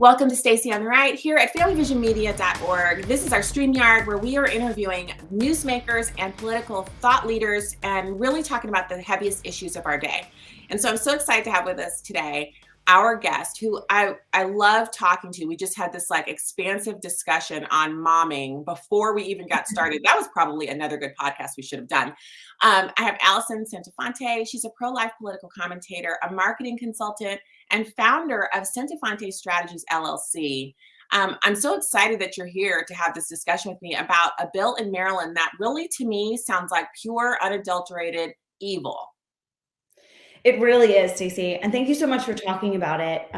Welcome to Stacy on the Right here at familyvisionmedia.org. This is our StreamYard where we are interviewing newsmakers and political thought leaders and really talking about the heaviest issues of our day. And so I'm so excited to have with us today our guest who I love talking to. We just had this expansive discussion on momming before we even got started. That was probably another good podcast we should have done. I have Alison Centofante. She's a pro-life political commentator, a marketing consultant, and founder of Centofante Strategies, LLC. I'm so excited that you're here to have this discussion with me about a bill in Maryland that really, to me, sounds like pure, unadulterated evil. It really is, Stacey. And thank you so much for talking about it.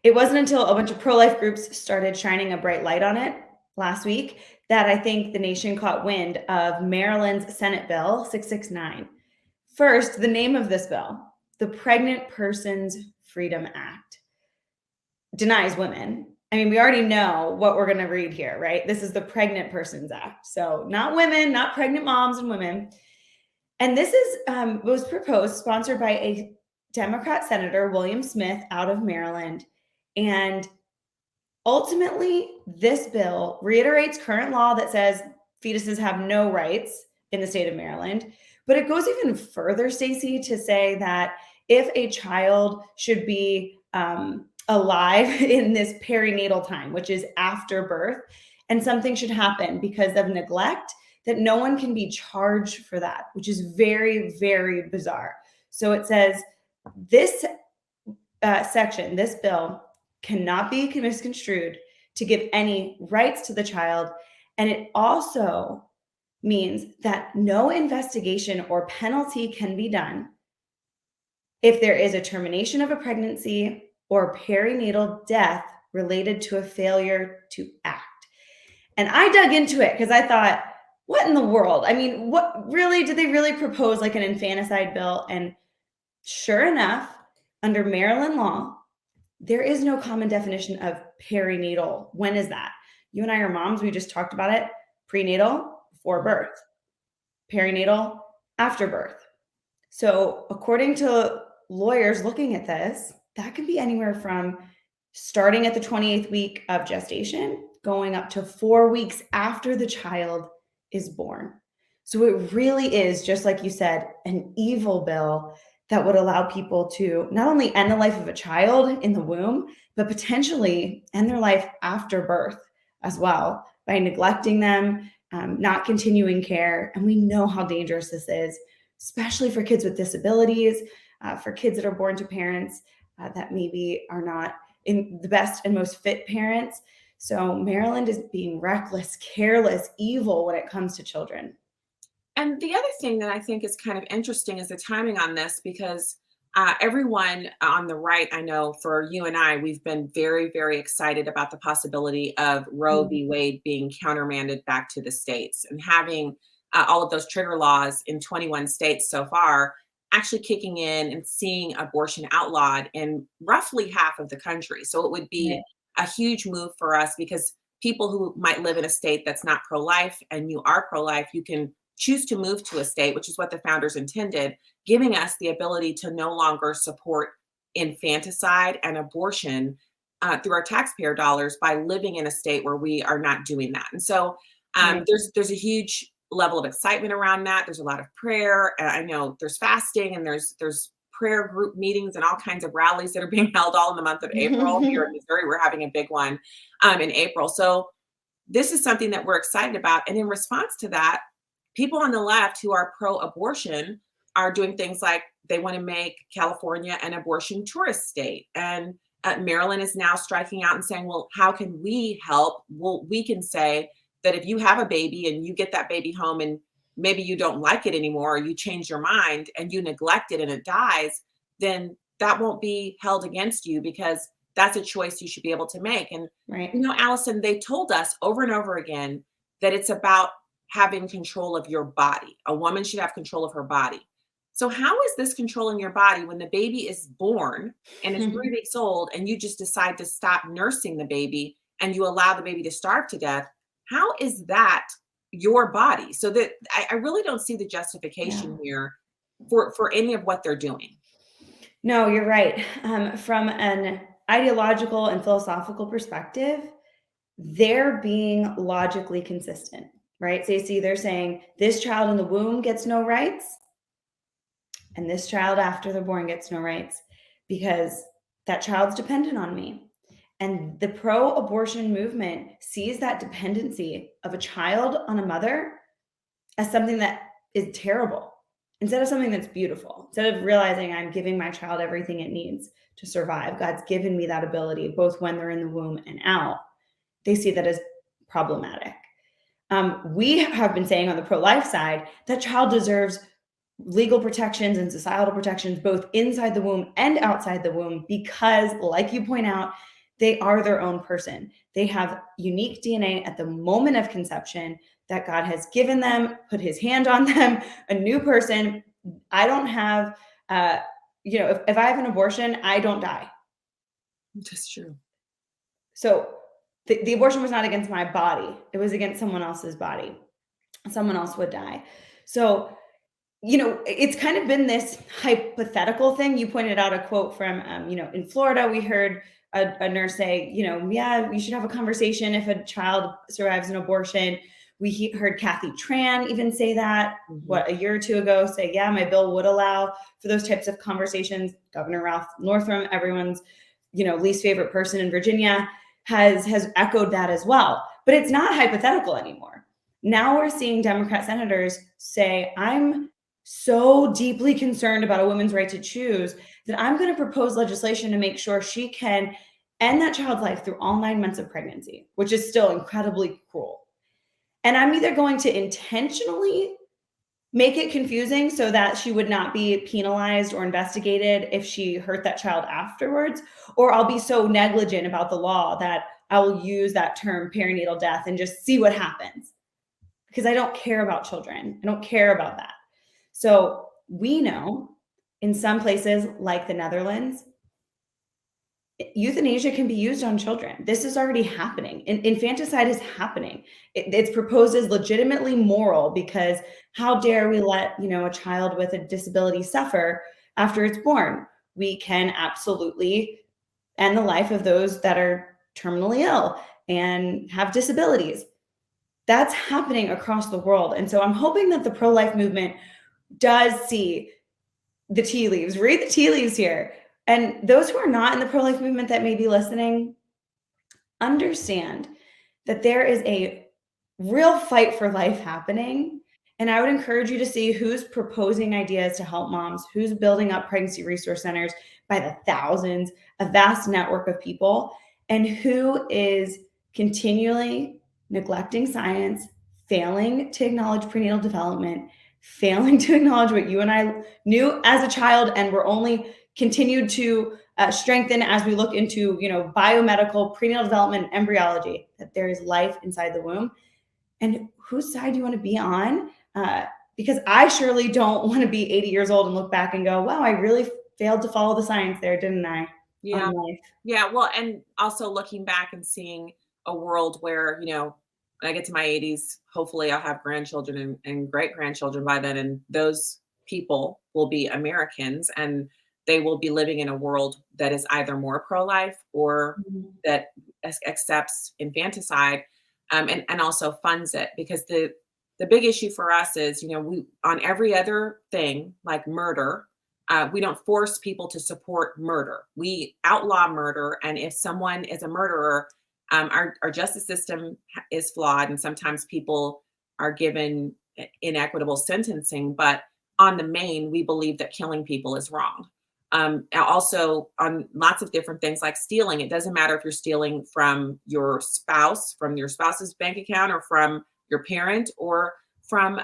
It wasn't until a bunch of pro-life groups started shining a bright light on it last week that I think the nation caught wind of Maryland's Senate Bill 669. First, the name of this bill, the Pregnant Persons Freedom Act, denies women. I mean, we already know what we're going to read here, right? This is the Pregnant Persons Act. So not women, not pregnant moms and women. And this was proposed, sponsored by a Democrat Senator, William Smith, out of Maryland. And ultimately, this bill reiterates current law that says fetuses have no rights in the state of Maryland. But it goes even further, Stacey, to say that if a child should be alive in this perinatal time, which is after birth, and something should happen because of neglect, that no one can be charged for that, which is very, very bizarre. So it says this section, this bill, cannot be misconstrued to give any rights to the child. And it also means that no investigation or penalty can be done if there is a termination of a pregnancy or perinatal death related to a failure to act. And I dug into it because I thought, what in the world? I mean, what really, did they really propose like an infanticide bill? And sure enough, under Maryland law, there is no common definition of perinatal. When is that? You and I are moms. We just talked about it. Prenatal, before birth. Perinatal, after birth. So according to lawyers looking at this, that can be anywhere from starting at the 28th week of gestation, going up to 4 weeks after the child is born. So it really is, just like you said, an evil bill that would allow people to not only end the life of a child in the womb, but potentially end their life after birth as well by neglecting them, not continuing care. And we know how dangerous this is, especially for kids with disabilities, for kids that are born to parents that maybe are not in the best and most fit parents. So Maryland is being reckless, careless, evil when it comes to children. And the other thing that I think is kind of interesting is the timing on this, because everyone on the right, I know for you and I, we've been very, very excited about the possibility of Roe v. Wade being countermanded back to the states and having all of those trigger laws in 21 states so far actually kicking in and seeing abortion outlawed in roughly half of the country. So it would be a huge move for us, because people who might live in a state that's not pro-life and you are pro-life, you can choose to move to a state, which is what the founders intended, giving us the ability to no longer support infanticide and abortion through our taxpayer dollars by living in a state where we are not doing that. And so there's a huge level of excitement around that. There's a lot of prayer. I know there's fasting and there's prayer group meetings and all kinds of rallies that are being held all in the month of April. Here in Missouri, we're having a big one in April. So this is something that we're excited about. And in response to that, people on the left who are pro-abortion are doing things like they want to make California an abortion tourist state. And Maryland is now striking out and saying, well, how can we help? Well, we can say that if you have a baby and you get that baby home and maybe you don't like it anymore, or you change your mind and you neglect it and it dies, then that won't be held against you, because that's a choice you should be able to make. And, you know, Alison, they told us over and over again that it's about having control of your body. A woman should have control of her body. So how is this controlling your body when the baby is born and is 3 weeks old and you just decide to stop nursing the baby and you allow the baby to starve to death? How is that your body? So that I really don't see the justification here for any of what they're doing. No, you're right. From ideological and philosophical perspective, they're being logically consistent, right? So you see, they're saying this child in the womb gets no rights, and this child after they're born gets no rights because that child's dependent on me. And the pro abortion movement sees that dependency of a child on a mother as something that is terrible instead of something that's beautiful. Instead of realizing I'm giving my child everything it needs to survive, God's given me that ability both when they're in the womb and out. They see that as problematic. We have been saying on the pro life side that child deserves legal protections and societal protections both inside the womb and outside the womb because, like you point out, they are their own person. They have unique DNA at the moment of conception that God has given them, put his hand on them, a new person. I don't have, if I have an abortion, I don't die. That's true. So the abortion was not against my body. It was against someone else's body. Someone else would die. So, it's kind of been this hypothetical thing. You pointed out a quote from, in Florida, we heard a nurse say, yeah, we should have a conversation if a child survives an abortion. We heard Kathy Tran even say that, a year or two ago, say, yeah, my bill would allow for those types of conversations. Governor Ralph Northam, everyone's, least favorite person in Virginia, has echoed that as well. But it's not hypothetical anymore. Now we're seeing Democrat senators say, I'm so deeply concerned about a woman's right to choose that I'm going to propose legislation to make sure she can end that child's life through all 9 months of pregnancy, which is still incredibly cruel. And I'm either going to intentionally make it confusing so that she would not be penalized or investigated if she hurt that child afterwards, or I'll be so negligent about the law that I will use that term perinatal death and just see what happens because I don't care about children. I don't care about that. So we know in some places like the Netherlands, euthanasia can be used on children. This is already happening. Infanticide is happening. It's proposed as legitimately moral because how dare we let, a child with a disability suffer after it's born? We can absolutely end the life of those that are terminally ill and have disabilities. That's happening across the world. And so I'm hoping that the pro-life movement does see the tea leaves, read the tea leaves here. And those who are not in the pro-life movement that may be listening, understand that there is a real fight for life happening. And I would encourage you to see who's proposing ideas to help moms, who's building up pregnancy resource centers by the thousands, a vast network of people, and who is continually neglecting science, failing to acknowledge prenatal development, failing to acknowledge what you and I knew as a child and were only continued to strengthen as we look into, biomedical, prenatal development, and embryology, that there is life inside the womb. And whose side do you want to be on? Because I surely don't want to be 80 years old and look back and go, wow, I really failed to follow the science there, didn't I? Yeah. Yeah. Well, and also looking back and seeing a world where, when I get to my 80s, hopefully I'll have grandchildren and great grandchildren by then. And those people will be Americans and they will be living in a world that is either more pro-life or that accepts infanticide and also funds it. Because the big issue for us is, we on every other thing like murder, we don't force people to support murder. We outlaw murder. And if someone is a murderer, our justice system is flawed. And sometimes people are given inequitable sentencing. But on the main, we believe that killing people is wrong. Also on lots of different things like stealing. It doesn't matter if you're stealing from your spouse, from your spouse's bank account, or from your parent, or from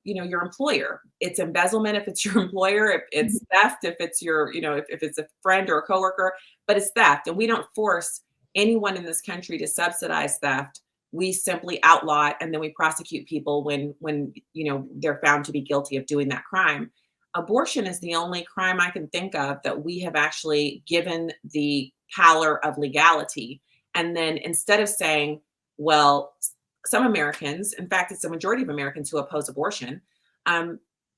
your employer. It's embezzlement if it's your employer, if it's theft, if it's your, if it's a friend or a coworker, but it's theft. And we don't force anyone in this country to subsidize theft. We simply outlaw it, and then we prosecute people when they're found to be guilty of doing that crime. Abortion is the only crime I can think of that we have actually given the pallor of legality. And then instead of saying, well, some Americans, in fact, it's a majority of Americans who oppose abortion,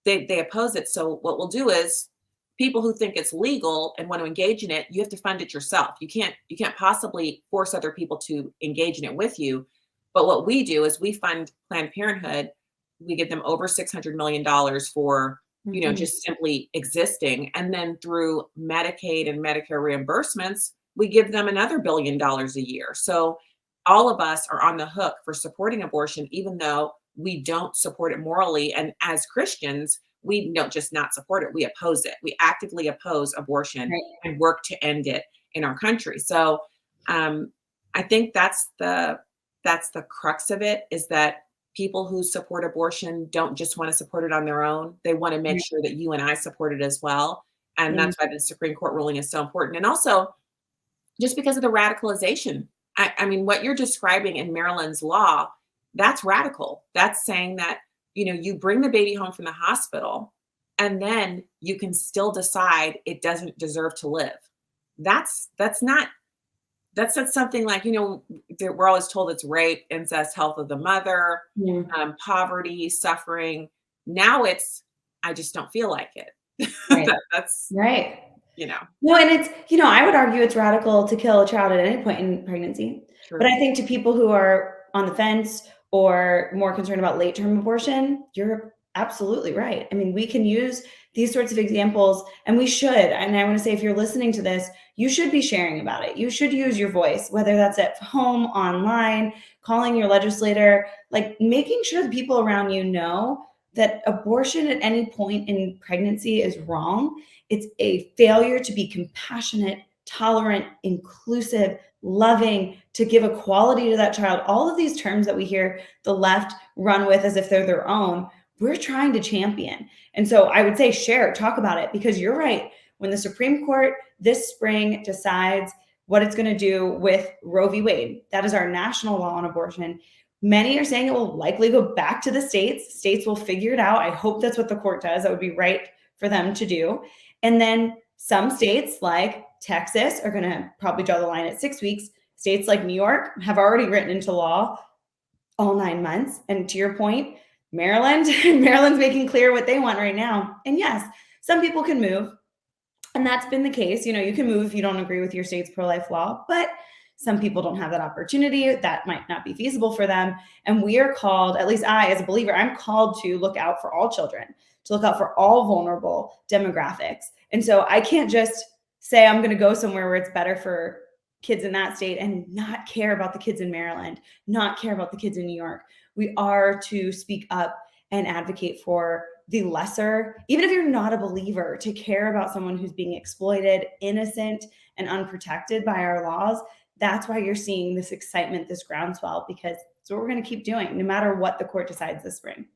they oppose it. So what we'll do is people who think it's legal and want to engage in it, you have to fund it yourself. You can't possibly force other people to engage in it with you. But what we do is we fund Planned Parenthood. We give them over $600 million for, Mhm. just simply existing. And then through Medicaid and Medicare reimbursements, we give them another $1 billion a year. So all of us are on the hook for supporting abortion, even though we don't support it morally. And as Christians, we don't just not support it, we oppose it. We actively oppose abortion Right. and work to end it in our country. So um, I think that's the crux of it, is that people who support abortion don't just want to support it on their own. They want to make Right. sure that you and I support it as well. And Mm. that's why the Supreme Court ruling is so important. And also, just because of the radicalization. I mean, what you're describing in Maryland's law, that's radical. That's saying that, you bring the baby home from the hospital and then you can still decide it doesn't deserve to live. That's not that's something like, that we're always told it's rape, incest, health of the mother, Yeah. poverty, suffering. Now it's, I just don't feel like it. Right. That's, Right. you know, No, and it's, I would argue it's radical to kill a child at any point in pregnancy. But true. I think to people who are on the fence or more concerned about late term abortion, you're absolutely right. I mean, we can use these sorts of examples and we should. And I want to say, if you're listening to this, you should be sharing about it. You should use your voice, whether that's at home, online, calling your legislator, like making sure the people around you know that abortion at any point in pregnancy is wrong. It's a failure to be compassionate, tolerant, inclusive, loving, to give equality to that child. All of these terms that we hear the left run with as if they're their own, we're trying to champion. And so I would say share, talk about it, because you're right. When the Supreme Court this spring decides what it's going to do with Roe v. Wade, that is our national law on abortion. Many are saying it will likely go back to the states. States will figure it out. I hope that's what the court does. That would be right for them to do. And then some states like Texas are going to probably draw the line at 6 weeks. States like New York have already written into law all 9 months. And to your point, Maryland, Maryland's making clear what they want right now. And yes, some people can move. And that's been the case. You can move if you don't agree with your state's pro-life law, but some people don't have that opportunity. That might not be feasible for them. And we are called, at least I, as a believer, I'm called to look out for all children, to look out for all vulnerable demographics. And so I can't just say I'm going to go somewhere where it's better for kids in that state and not care about the kids in Maryland, not care about the kids in New York. We are to speak up and advocate for the lesser, even if you're not a believer, to care about someone who's being exploited, innocent, and unprotected by our laws. That's why you're seeing this excitement, this groundswell, because it's what we're going to keep doing no matter what the court decides this spring.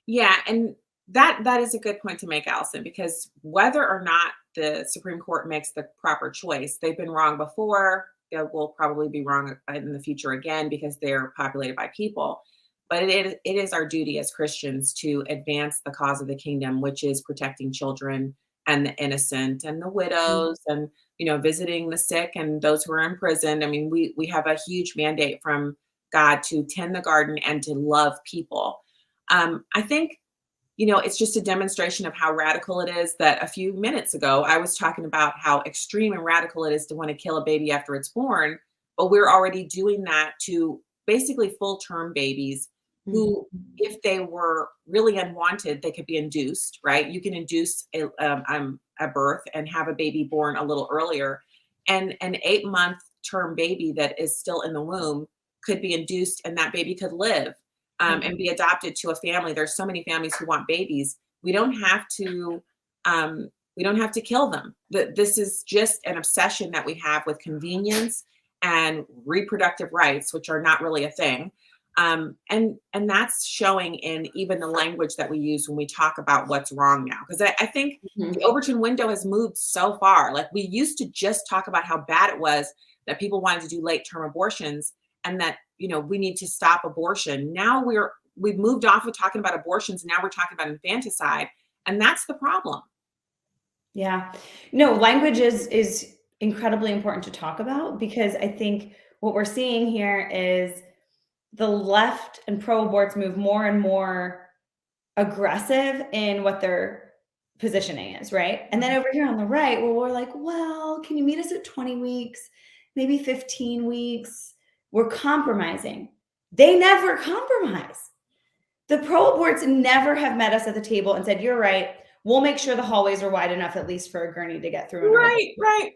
Yeah, and that is a good point to make, Allison, because whether or not the Supreme Court makes the proper choice, they've been wrong before. They will probably be wrong in the future again because they're populated by people. But it is our duty as Christians to advance the cause of the kingdom, which is protecting children and the innocent and the widows, and visiting the sick and those who are in prison. I mean, we have a huge mandate from God to tend the garden and to love people. I think, it's just a demonstration of how radical it is that a few minutes ago I was talking about how extreme and radical it is to want to kill a baby after it's born, but we're already doing that to basically full term babies Mhm. who, if they were really unwanted, they could be induced, right? You can induce a birth and have a baby born a little earlier. And an 8-month term baby that is still in the womb could be induced and that baby could live and be adopted to a family. There's so many families who want babies. We don't have to kill them. This is just an obsession that we have with convenience and reproductive rights, which are not really a thing. And that's showing in even the language that we use when we talk about what's wrong now. Because I think the Mhm. Overton window has moved so far. Like, we used to just talk about how bad it was that people wanted to do late term abortions, and that we need to stop abortion. Now we've moved off of talking about abortions. Now we're talking about infanticide, and that's the problem. Yeah. No, language is incredibly important to talk about, because I think what we're seeing here is the left and pro aborts move more and more aggressive in what they're positioning is, right? And then over here on the right, where we're like, well, can you meet us at 20 weeks, maybe 15 weeks? We're compromising. They never compromise. The pro aborts never have met us at the table and said, you're right. We'll make sure the hallways are wide enough, at least for a gurney to get through. Right, right.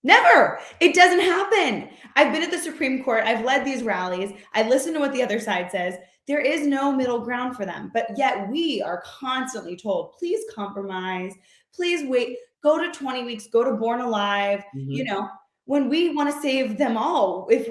Never. It doesn't happen. I've been at the Supreme Court. I've led these rallies. I listen to what the other side says. There is no middle ground for them. But yet we are constantly told, please compromise. Please wait. Go to 20 weeks. Go to Born Alive. You know, when we want to save them all, if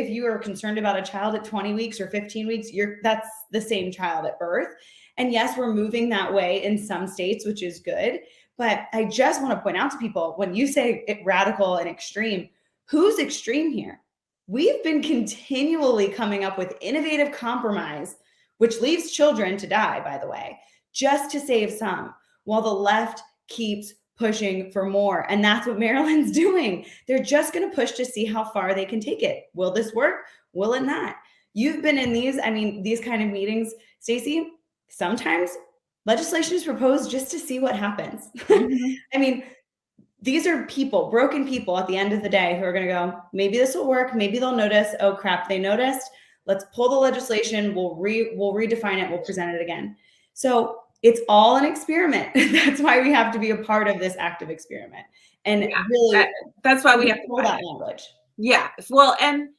you are concerned about a child at 20 weeks or 15 weeks, that's the same child at birth. And yes, we're moving that way in some states, which is good. But I just want to point out to people, when you say radical and extreme, who's extreme here? We've been continually coming up with innovative compromise, which leaves children to die, by the way, just to save some, while the left keeps pushing for more. And that's what Maryland's doing. They're just going to push to see how far they can take it. Will this work? Will it not? You've been in these kind of meetings, Stacey. Sometimes legislation is proposed just to see what happens. I mean, these are people, broken people at the end of the day, who are going to go, maybe this will work. Maybe they'll notice. Oh crap, they noticed. Let's pull the legislation. We'll redefine it. We'll present it again. So it's all an experiment. That's why we have to be a part of this active experiment. And really, that's why we have to pull that language. Yeah. Well, and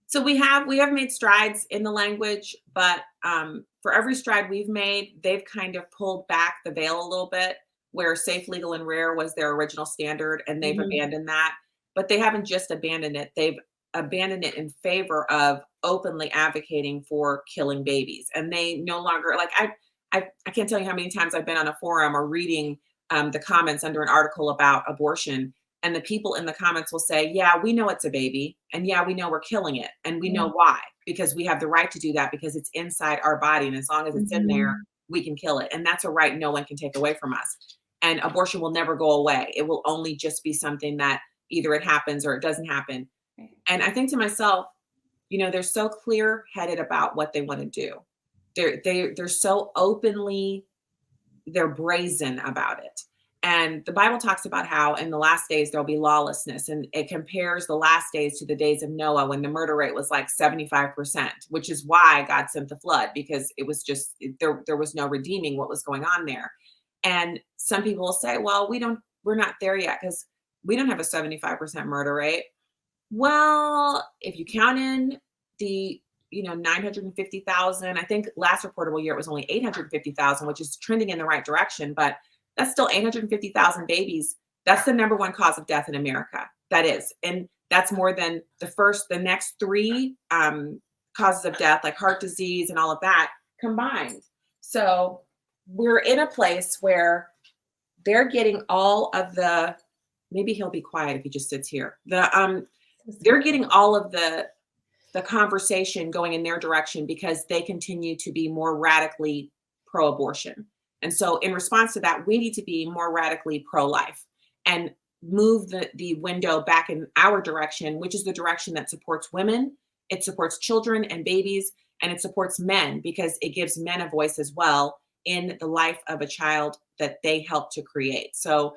so we have made strides in the language, but for every stride we've made, they've kind of pulled back the veil a little bit, where safe, legal, and rare was their original standard, and they've abandoned that. But they haven't just abandoned it. They've abandoned it in favor of openly advocating for killing babies. And they no longer, like, I can't tell you how many times I've been on a forum or reading the comments under an article about abortion. And the people in the comments will say, yeah, we know it's a baby. And yeah, we know we're killing it. And we know why, because we have the right to do that, because it's inside our body. And as long as it's in there, we can kill it. And that's a right no one can take away from us. And abortion will never go away. It will only just be something that either it happens or it doesn't happen. And I think to myself, they're so clear-headed about what they want to do. They're so openly, they're brazen about it. And the Bible talks about how in the last days there'll be lawlessness, and it compares the last days to the days of Noah, when the murder rate was like 75%, which is why God sent the flood, because it was just, there was no redeeming what was going on there. And some people will say, well, we're not there yet because we don't have a 75% murder rate. Well, if you count in the 950,000, I think last reportable year it was only 850,000, which is trending in the right direction, but that's still 850,000 babies. That's the number one cause of death in America. That is. And that's more than the next three causes of death, like heart disease and all of that combined. So we're in a place where they're getting all of the, maybe he'll be quiet if he just sits here. They're getting all of the conversation going in their direction because they continue to be more radically pro-abortion. And so in response to that, we need to be more radically pro-life and move the window back in our direction, which is the direction that supports women, it supports children and babies, and it supports men, because it gives men a voice as well in the life of a child that they help to create. So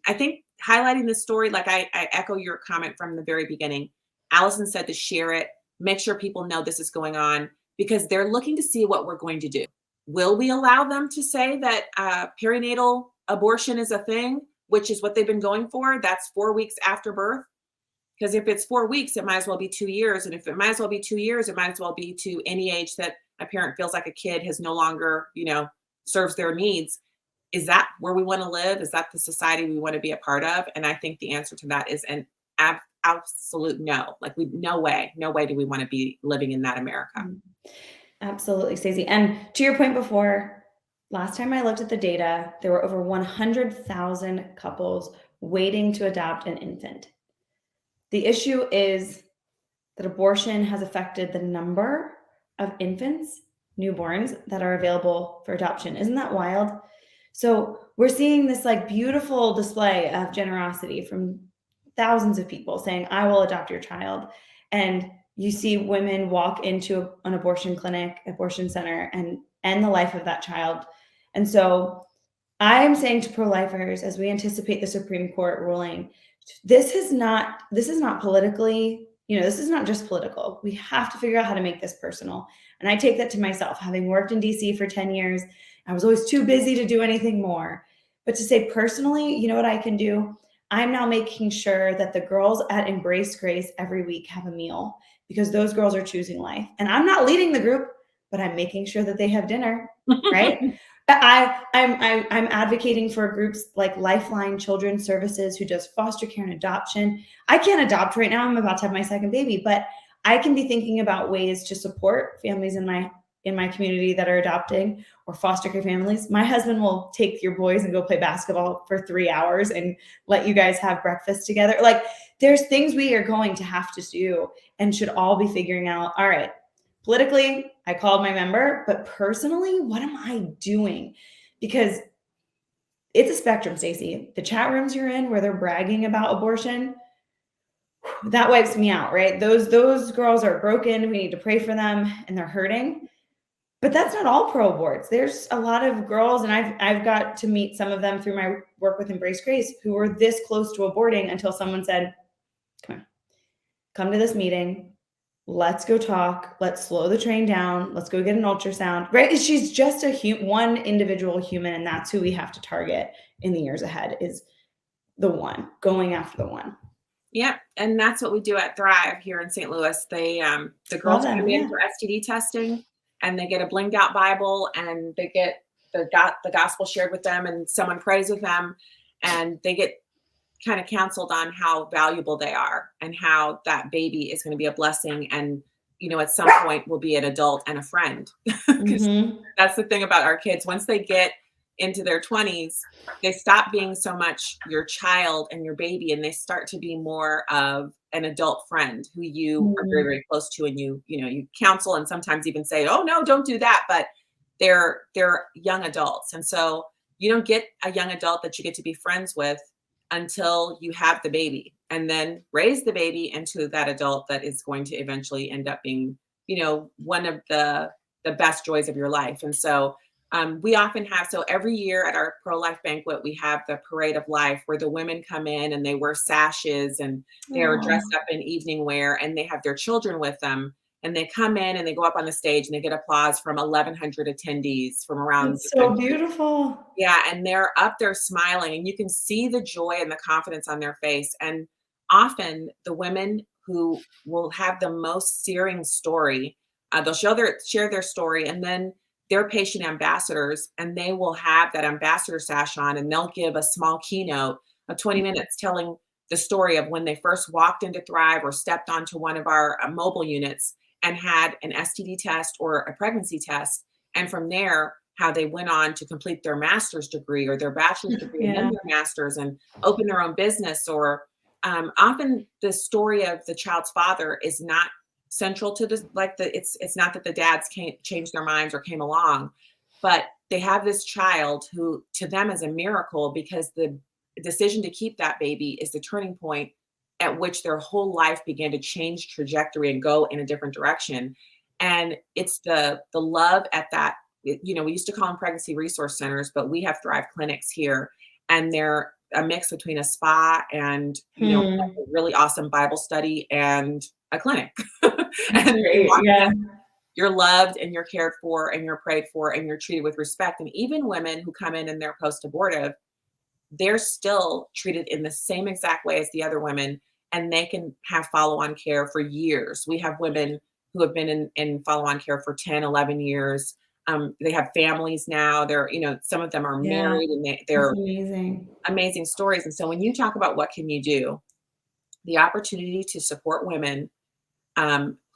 I think highlighting this story, like I echo your comment from the very beginning. Alison said to share it, make sure people know this is going on, because they're looking to see what we're going to do. Will we allow them to say that perinatal abortion is a thing, which is what they've been going for? That's 4 weeks after birth. Because if it's 4 weeks, it might as well be 2 years. And if it might as well be 2 years, it might as well be to any age that a parent feels like a kid has no longer, serves their needs. Is that where we want to live? Is that the society we want to be a part of? And I think the answer to that is an absolute no. Like, no way do we want to be living in that America. Absolutely, Stacey. And to your point before, last time I looked at the data, there were over 100,000 couples waiting to adopt an infant. The issue is that abortion has affected the number of infants, newborns, that are available for adoption. Isn't that wild? So we're seeing this beautiful display of generosity from thousands of people saying, I will adopt your child. And you see women walk into an abortion clinic, abortion center, and end the life of that child. And so I am saying to pro-lifers, as we anticipate the Supreme Court ruling, this is not politically, this is not just political. We have to figure out how to make this personal. And I take that to myself, having worked in DC for 10 years, I was always too busy to do anything more. But to say personally, you know what I can do? I'm now making sure that the girls at Embrace Grace every week have a meal, because those girls are choosing life. And I'm not leading the group, but I'm making sure that they have dinner, right? I'm advocating for groups like Lifeline Children's Services, who does foster care and adoption. I can't adopt right now. I'm about to have my second baby, but I can be thinking about ways to support families in my community that are adopting, or foster care families. My husband will take your boys and go play basketball for 3 hours and let you guys have breakfast together. Like, there's things we are going to have to do and should all be figuring out. All right, politically, I called my member, but personally, what am I doing? Because it's a spectrum, Stacey. The chat rooms you're in where they're bragging about abortion, that wipes me out, right? Those girls are broken. We need to pray for them, and they're hurting. But that's not all pro aborts. There's a lot of girls, and I've got to meet some of them through my work with Embrace Grace, who were this close to aborting until someone said, come to this meeting. Let's go talk. Let's slow the train down. Let's go get an ultrasound, right? She's just one individual human, and that's who we have to target in the years ahead, is the one, going after the one. Yeah, and that's what we do at Thrive here in St. Louis. The girls come in for STD testing, and they get a blinged out Bible, and they get the gospel shared with them, and someone prays with them, and they get kind of counseled on how valuable they are and how that baby is going to be a blessing, and at some point will be an adult and a friend. That's the thing about our kids. Once they get into their 20s, they stop being so much your child and your baby, and they start to be more of an adult friend who you are very, very close to, and you counsel, and sometimes even say, oh no, don't do that. But they're young adults. And so you don't get a young adult that you get to be friends with until you have the baby, and then raise the baby into that adult that is going to eventually end up being, one of the best joys of your life. And so we often have, so every year at our pro-life banquet, we have the parade of life, where the women come in and they wear sashes, and they are dressed up in evening wear, and they have their children with them. And they come in and they go up on the stage, and they get applause from 1,100 attendees from around. It's so beautiful. Yeah. And they're up there smiling, and you can see the joy and the confidence on their face. And often the women who will have the most searing story, they'll share their story, and then they're patient ambassadors, and they will have that ambassador sash on, and they'll give a small keynote of 20 minutes telling the story of when they first walked into Thrive or stepped onto one of our mobile units and had an STD test or a pregnancy test. And from there, how they went on to complete their master's degree or their bachelor's degree and then their master's, and open their own business. Or often the story of the child's father is not central to this, it's not that the dads can't change their minds or came along, but they have this child who to them is a miracle, because the decision to keep that baby is the turning point at which their whole life began to change trajectory and go in a different direction. And it's the love at that, we used to call them pregnancy resource centers, but we have Thrive clinics here, and they're a mix between a spa and a really awesome Bible study and a clinic. And you're loved, and you're cared for, and you're prayed for, and you're treated with respect. And even women who come in and they're post-abortive, they're still treated in the same exact way as the other women, and they can have follow-on care for years. We have women who have been in follow-on care for 10, 11 years. They have families now. They're, some of them are married, and they're amazing stories. And so when you talk about what can you do, the opportunity to support women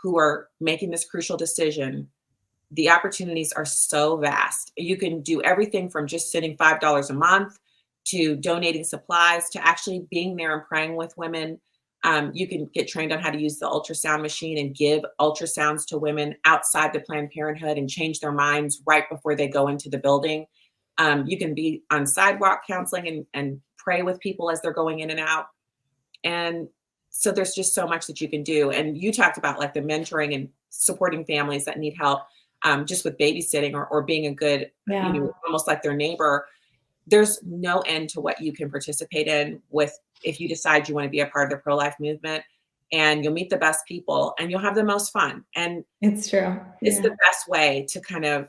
who are making this crucial decision, the opportunities are so vast. You can do everything from just sending $5 a month to donating supplies to actually being there and praying with women. You can get trained on how to use the ultrasound machine and give ultrasounds to women outside the Planned Parenthood and change their minds right before they go into the building. You can be on sidewalk counseling and pray with people as they're going in and out. And so there's just so much that you can do. And you talked about like the mentoring and supporting families that need help, just with babysitting or being a good, almost like their neighbor. there's no end to what you can participate in with if you decide you want to be a part of the pro-life movement, and you'll meet the best people and you'll have the most fun. And It's true. it's Yeah. the best way to kind of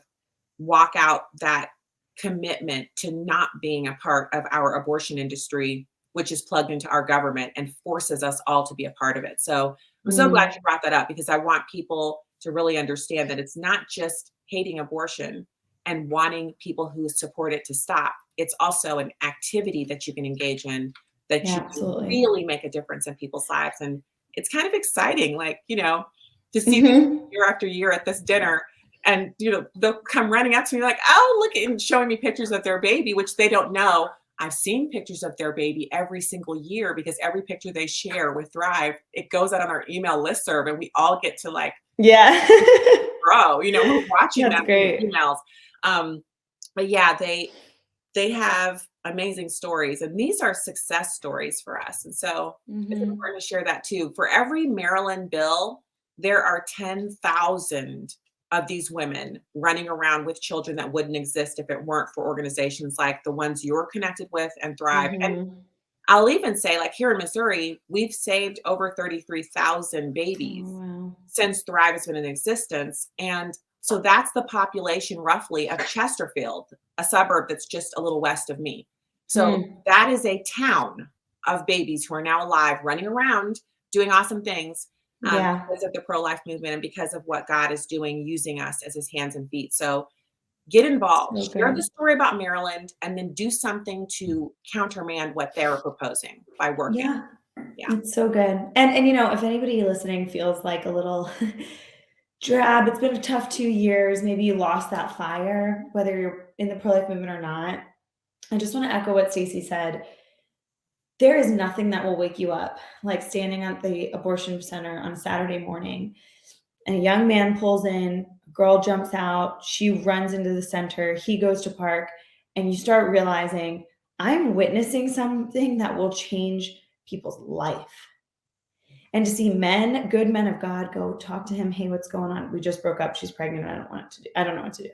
walk out that commitment to not being a part of our abortion industry, which is plugged into our government and forces us all to be a part of it. So I'm so glad Mm. you brought that up, because I want people to really understand that it's not just hating abortion and wanting people who support it to stop. It's also an activity that you can engage in, that Yeah, you can absolutely. really make a difference in people's lives. And it's kind of exciting, like, to see people Mhm. year after year at this dinner, and they'll come running up to me like, oh, look, and showing me pictures of their baby, which they don't know I've seen pictures of their baby every single year, because every picture they share with Thrive, it goes out on our email listserv, and we all get to like Yeah. grow. We're watching That's them in great. the emails. But yeah, they have amazing stories, and these are success stories for us. And so it's Mhm. important to share that too. For every Maryland bill, there are 10,000 of these women running around with children that wouldn't exist if it weren't for organizations like the ones you're connected with and Thrive. And Mhm. I'll even say, like here in Missouri, we've saved over 33,000 Oh, babies wow. since Thrive has been in existence. And so that's the population roughly of Chesterfield, a suburb that's just a little west of me. So Hmm. that is a town of babies who are now alive, running around, doing awesome things, Yeah. because of the pro-life movement and because of what God is doing, using us as his hands and feet. So get involved, So share the good. story about Maryland, and then do something to countermand what they're proposing by working. Yeah. Yeah. It's so good. And if anybody listening feels like a little drab, it's been a tough 2 years, maybe you lost that fire, whether you're in the pro-life movement or not. I just wanna echo what Stacey said. There is nothing that will wake you up like standing at the abortion center on a Saturday morning, and a young man pulls in, a girl jumps out, she runs into the center, he goes to park, and you start realizing, I'm witnessing something that will change people's life. And to see men, good men of God, go talk to him, "Hey, what's going on? We just broke up. She's pregnant. I don't know what to do."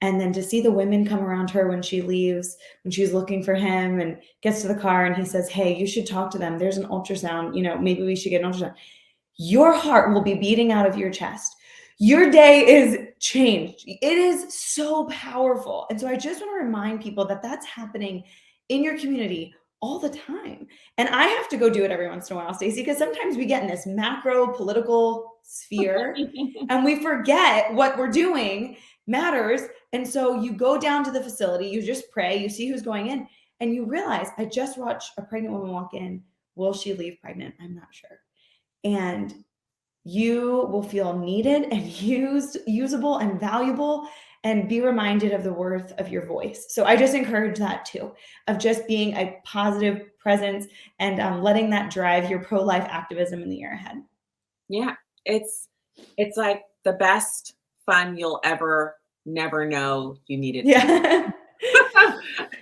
And then to see the women come around her when she leaves, when she's looking for him and gets to the car and he says, "Hey, you should talk to them. There's an ultrasound. Maybe we should get an ultrasound." Your heart will be beating out of your chest. Your day is changed. It is so powerful. And so I just want to remind people that that's happening in your community all the time. And I have to go do it every once in a while, Stacey, because sometimes we get in this macro political sphere and we forget what we're doing matters. And so you go down to the facility, you just pray, you see who's going in, and you realize, I just watched a pregnant woman walk in. Will she leave pregnant? I'm not sure. And you will feel needed and usable and valuable, and be reminded of the worth of your voice. So I just encourage that too, of just being a positive presence and letting that drive your pro-life activism in the year ahead. Yeah. It's like the best fun you'll ever never know you needed to. Yeah.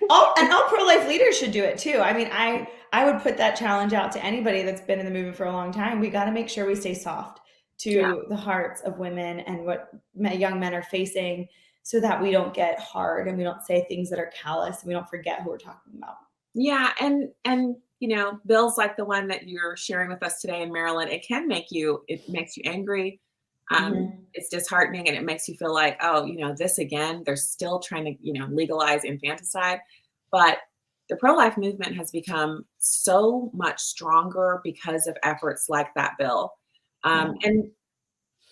All pro-life leaders should do it too. I mean, I would put that challenge out to anybody that's been in the movement for a long time. We got to make sure we stay soft Yeah. to the hearts of women and what young men are facing, so that we don't get hard and we don't say things that are callous and we don't forget who we're talking about. Yeah, and bills like the one that you're sharing with us today in Maryland, it makes you angry. Mhm. It's disheartening, and it makes you feel like, oh, this again. They're still trying to, legalize infanticide. But the pro-life movement has become so much stronger because of efforts like that bill. Yeah. And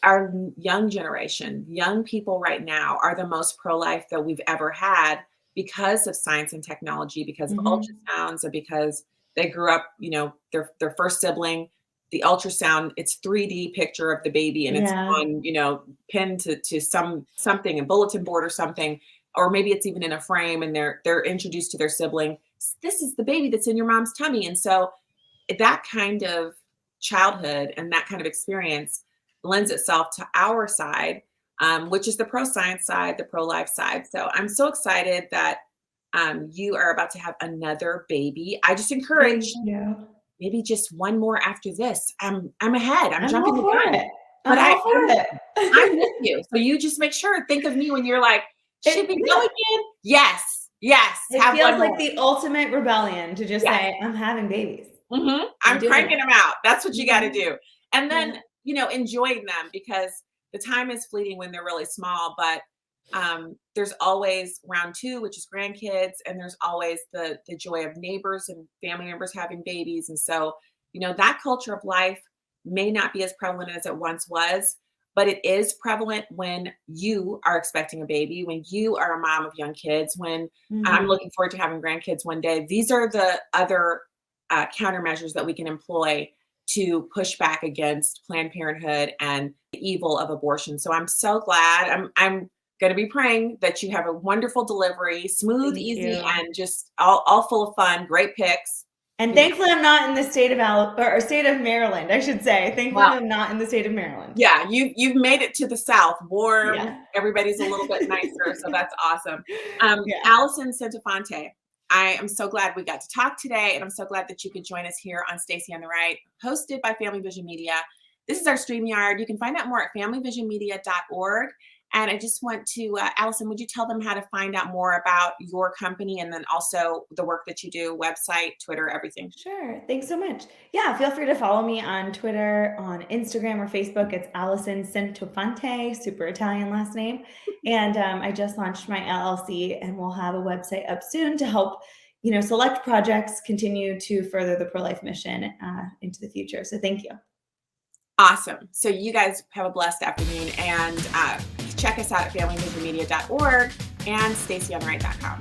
our young generation, young people right now are the most pro-life that we've ever had, because of science and technology, because of Mhm. ultrasounds, and because they grew up, their first sibling, the ultrasound, it's 3D picture of the baby, and it's Yeah. on, pinned to something, a bulletin board or something, or maybe it's even in a frame, and they're introduced to their sibling. This is the baby that's in your mom's tummy. And so that kind of childhood and that kind of experience lends itself to our side, which is the pro science side, the pro life side. So I'm so excited that you are about to have another baby. I just Thank encourage you. maybe just one more after this. I'm ahead. I'm I'm jumping all the for gun, it. but I'm all for I'm with it. you. So you just make sure, think of me when you're like, should we go Yeah. again? Yes. Yes, It have feels one like more. the ultimate rebellion to just Yes. say, "I'm having babies. I'm I'm doing cranking it." them out. That's what you got to Mhm. do. And then, Yeah. enjoying them because the time is fleeting when they're really small, but there's always round two, which is grandkids, and there's always the joy of neighbors and family members having babies. And so, that culture of life may not be as prevalent as it once was, but it is prevalent when you are expecting a baby, when you are a mom of young kids, when I'm Mhm. looking forward to having grandkids one day. These are the other countermeasures that we can employ to push back against Planned Parenthood and the evil of abortion. So I'm so glad. I'm going to be praying that you have a wonderful delivery, smooth, Thank easy, you. and just all full of fun. Great picks. And You know, thankfully, I'm not in the state of or state of Maryland, I should say. Thankfully, well, I'm not in the state of Maryland. yeah, you've made it to the South, warm. Yeah. Everybody's a little bit nicer, so that's awesome. Yeah. Alison Centofante, I am so glad we got to talk today, and I'm so glad that you could join us here on Stacy on the Right, hosted by Family Vision Media. This is our StreamYard. You can find out more at familyvisionmedia.org. And I just want to, Allison, would you tell them how to find out more about your company and then also the work that you do, website, Twitter, everything? Sure. Thanks so much. Yeah, feel free to follow me on Twitter, on Instagram, or Facebook. It's Alison Centofante, super Italian last name. And I just launched my LLC, and we'll have a website up soon to help, select projects continue to further the pro-life mission into the future. So thank you. Awesome. So you guys have a blessed afternoon and check us out at familyvisionmedia.org and stacyonright.com.